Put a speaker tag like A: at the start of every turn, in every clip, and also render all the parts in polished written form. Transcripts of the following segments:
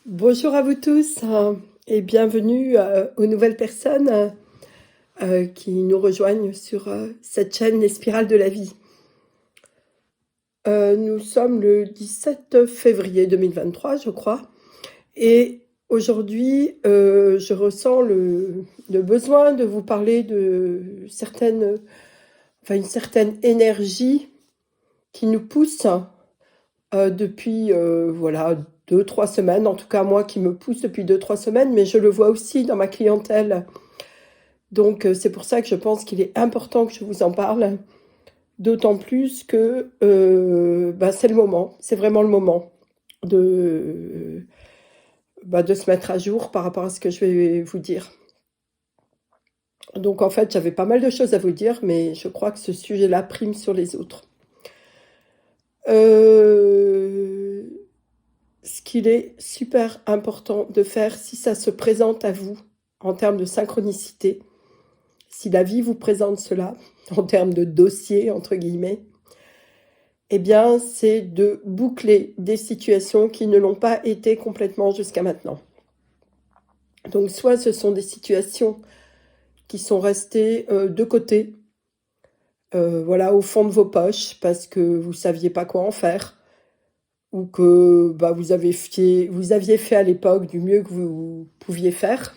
A: Bonjour à vous tous et bienvenue aux nouvelles personnes qui nous rejoignent sur cette chaîne Les Spirales de la Vie. Nous sommes le 17 février 2023, je crois, et aujourd'hui je ressens le besoin de vous parler de une certaine énergie qui nous pousse depuis voilà 2-3 semaines, en tout cas moi qui me pousse depuis 2-3 semaines, mais je le vois aussi dans ma clientèle. Donc c'est pour ça que je pense qu'il est important que je vous en parle, d'autant plus que c'est le moment, c'est vraiment le moment de, de se mettre à jour par rapport à ce que je vais vous dire. Donc en fait j'avais pas mal de choses à vous dire, mais je crois que ce sujet-là prime sur les autres. Euh, Ce qu'il est super important de faire si ça se présente à vous en termes de synchronicité, si la vie vous présente cela en termes de dossier, entre guillemets, eh bien, c'est de boucler des situations qui ne l'ont pas été complètement jusqu'à maintenant. Donc, soit ce sont des situations qui sont restées de côté, voilà, au fond de vos poches, parce que vous ne saviez pas quoi en faire, ou que vous aviez fait à l'époque du mieux que vous pouviez faire.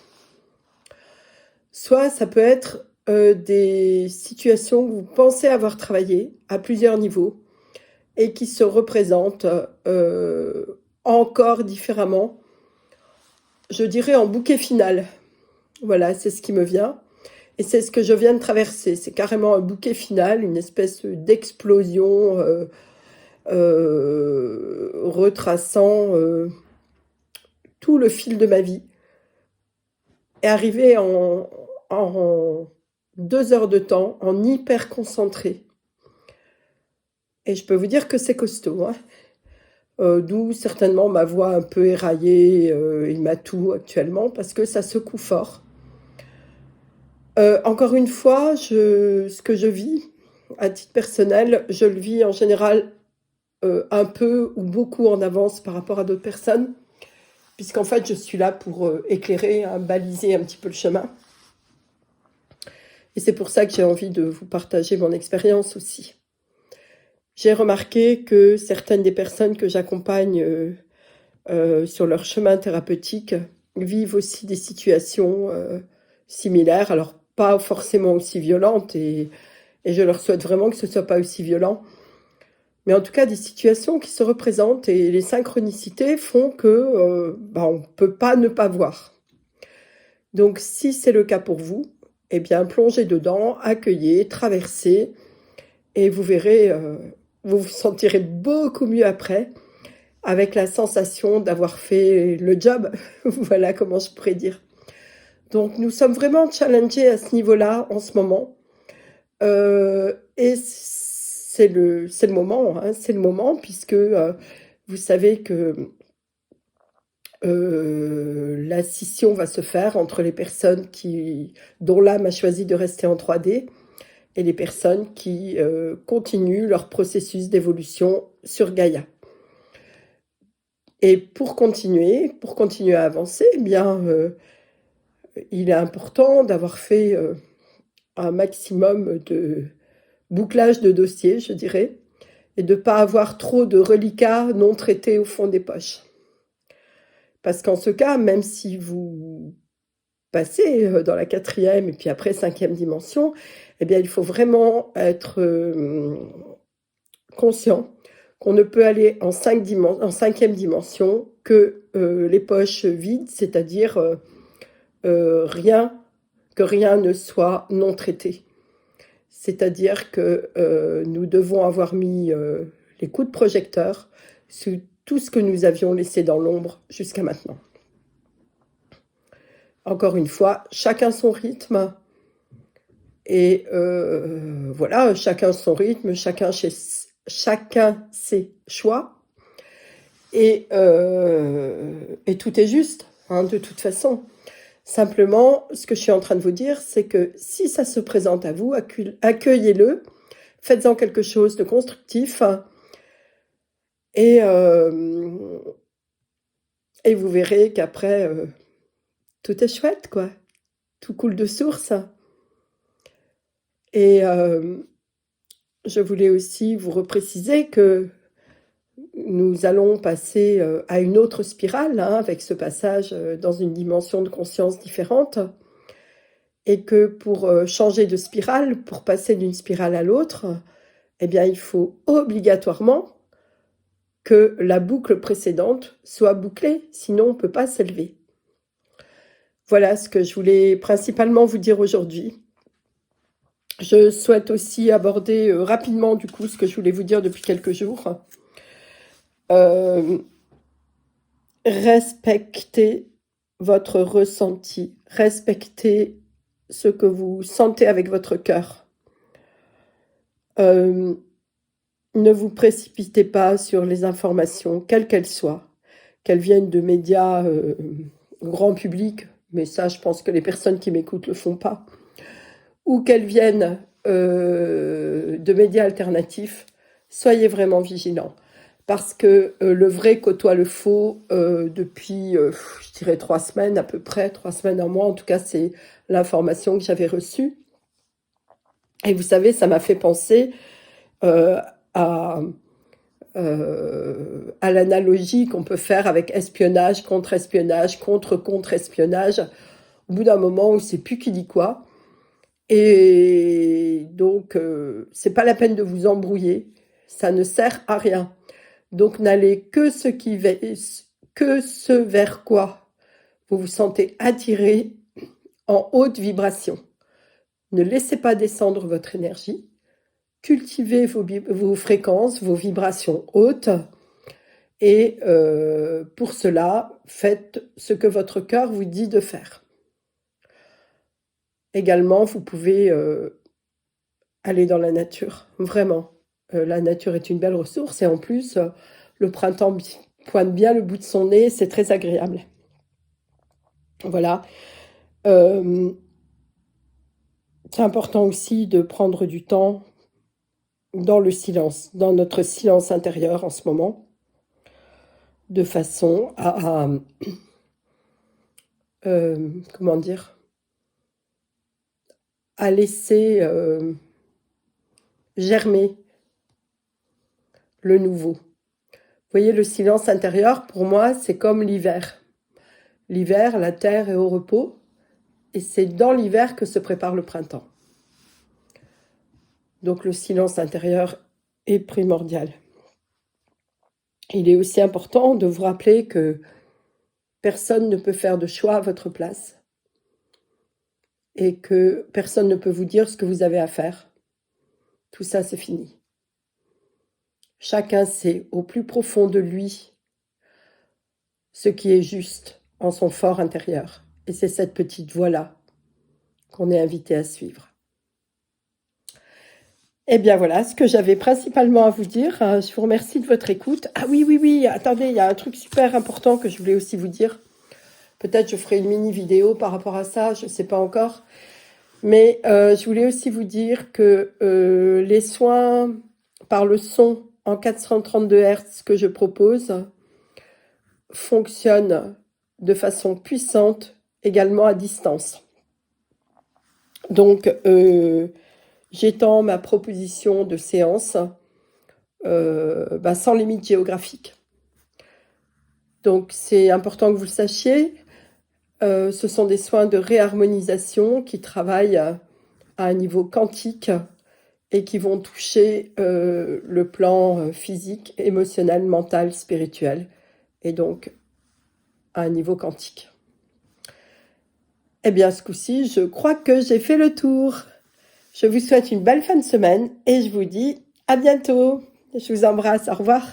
A: Soit ça peut être des situations que vous pensez avoir travaillé à plusieurs niveaux et qui se représentent encore différemment, je dirais en bouquet final. Voilà, c'est ce qui me vient. Et c'est ce que je viens de traverser. C'est carrément un bouquet final, une espèce d'explosion retraçant tout le fil de ma vie. Et arrivé en 2 heures de temps, en hyper concentré. Et je peux vous dire que c'est costaud, hein. D'où certainement ma voix un peu éraillée et ma toux actuellement, parce que ça secoue fort. Encore une fois, ce que je vis, à titre personnel, je le vis en général un peu ou beaucoup en avance par rapport à d'autres personnes, puisqu'en fait, je suis là pour éclairer, hein, baliser un petit peu le chemin. Et c'est pour ça que j'ai envie de vous partager mon expérience aussi. J'ai remarqué que certaines des personnes que j'accompagne sur leur chemin thérapeutique vivent aussi des situations similaires, alors pas forcément aussi violentes, et je leur souhaite vraiment que ce ne soit pas aussi violent, mais en tout cas des situations qui se représentent, et les synchronicités font que on ne peut pas ne pas voir. Donc si c'est le cas pour vous, eh bien plongez dedans, accueillez, traversez, et vous verrez, vous vous sentirez beaucoup mieux après, avec la sensation d'avoir fait le job. Voilà comment je pourrais dire. Donc nous sommes vraiment challengés à ce niveau-là en ce moment. Et c'est le moment, hein, c'est le moment, puisque vous savez que la scission va se faire entre les personnes dont l'âme a choisi de rester en 3D et les personnes qui continuent leur processus d'évolution sur Gaïa. Et pour continuer à avancer, eh bien, il est important d'avoir fait un maximum de bouclage de dossier, je dirais, et de ne pas avoir trop de reliquats non traités au fond des poches. Parce qu'en ce cas, même si vous passez dans la 4e et puis après 5e dimension, eh bien, il faut vraiment être conscient qu'on ne peut aller en 5e dimension que les poches vides, c'est-à-dire que rien ne soit non traité. C'est-à-dire que nous devons avoir mis les coups de projecteur sur tout ce que nous avions laissé dans l'ombre jusqu'à maintenant. Encore une fois, chacun son rythme. Et voilà, chacun son rythme, chacun ses choix. Et tout est juste, hein, de toute façon. Simplement, ce que je suis en train de vous dire, c'est que si ça se présente à vous, accueillez-le, faites-en quelque chose de constructif, et Et vous verrez qu'après, tout est chouette, quoi. Tout coule de source. Et je voulais aussi vous repréciser que nous allons passer à une autre spirale, hein, avec ce passage dans une dimension de conscience différente. Et que pour changer de spirale, pour passer d'une spirale à l'autre, eh bien, il faut obligatoirement que la boucle précédente soit bouclée, sinon on ne peut pas s'élever. Voilà ce que je voulais principalement vous dire aujourd'hui. Je souhaite aussi aborder rapidement, du coup, ce que je voulais vous dire depuis quelques jours. Respectez votre ressenti, respectez ce que vous sentez avec votre cœur. Ne vous précipitez pas sur les informations, quelles qu'elles soient, qu'elles viennent de médias grand public, mais ça, je pense que les personnes qui m'écoutent le font pas, ou qu'elles viennent de médias alternatifs. Soyez vraiment vigilants, parce que le vrai côtoie le faux depuis, je dirais 3 semaines à peu près, 3 semaines, un mois, en tout cas, c'est l'information que j'avais reçue. Et vous savez, ça m'a fait penser à l'analogie qu'on peut faire avec espionnage, contre-espionnage, contre-contre-espionnage. Au bout d'un moment, on ne sait plus qui dit quoi. Et donc, c'est pas la peine de vous embrouiller. Ça ne sert à rien. Donc, n'allez que ce vers quoi vous vous sentez attiré en haute vibration. Ne laissez pas descendre votre énergie. Cultivez vos fréquences, vos vibrations hautes. Et pour cela, faites ce que votre cœur vous dit de faire. Également, vous pouvez aller dans la nature, vraiment. La nature est une belle ressource et en plus, le printemps pointe bien le bout de son nez, c'est très agréable. Voilà. C'est important aussi de prendre du temps dans le silence, dans notre silence intérieur en ce moment, de façon à comment dire, à laisser germer le nouveau. Vous voyez, le silence intérieur, pour moi, c'est comme l'hiver. L'hiver, la terre est au repos, et c'est dans l'hiver que se prépare le printemps. Donc le silence intérieur est primordial. Il est aussi important de vous rappeler que personne ne peut faire de choix à votre place et que personne ne peut vous dire ce que vous avez à faire. Tout ça, c'est fini. Chacun sait au plus profond de lui ce qui est juste en son fort intérieur. Et c'est cette petite voie-là qu'on est invité à suivre. Eh bien voilà ce que j'avais principalement à vous dire. Je vous remercie de votre écoute. Ah oui, attendez, il y a un truc super important que je voulais aussi vous dire. Peut-être je ferai une mini vidéo par rapport à ça, je ne sais pas encore. Mais je voulais aussi vous dire que les soins par le son en 432 Hz que je propose fonctionnent de façon puissante également à distance. Donc, j'étends ma proposition de séance sans limite géographique. Donc, c'est important que vous le sachiez. Ce sont des soins de réharmonisation qui travaillent à un niveau quantique et qui vont toucher le plan physique, émotionnel, mental, spirituel, et donc à un niveau quantique. Eh bien, ce coup-ci, je crois que j'ai fait le tour. Je vous souhaite une belle fin de semaine et je vous dis à bientôt. Je vous embrasse, au revoir.